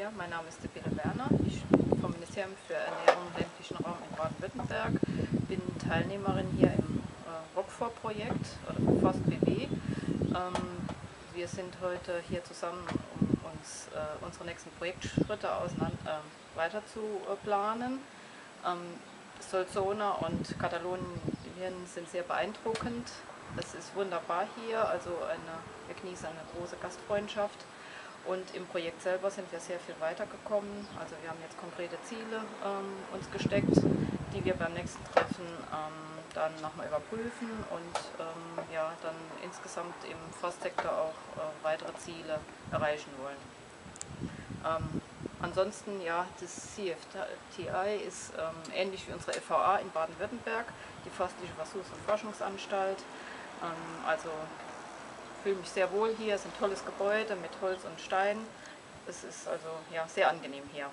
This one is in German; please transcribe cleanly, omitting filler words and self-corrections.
Ja, mein Name ist Sibylle Werner. Ich bin vom Ministerium für Ernährung im ländlichen Raum in Baden-Württemberg, bin Teilnehmerin hier im ROCFOR-Projekt oder Forst BW. Wir sind heute hier zusammen, um uns unsere nächsten Projektschritte weiter zu planen. Solsona und Katalonien sind sehr beeindruckend. Es ist wunderbar hier, also wir genießen eine große Gastfreundschaft. Und im Projekt selber sind wir sehr viel weitergekommen. Also wir haben jetzt konkrete Ziele uns gesteckt, die wir beim nächsten Treffen dann nochmal überprüfen und ja, dann insgesamt im Forstsektor auch weitere Ziele erreichen wollen. Ansonsten, ja, das CFTI ist ähnlich wie unsere FVA in Baden-Württemberg, die Forstliche Versuchs- und Forschungsanstalt. Also fühle mich sehr wohl hier, es ist ein tolles Gebäude mit Holz und Stein. Es ist also ja, sehr angenehm hier.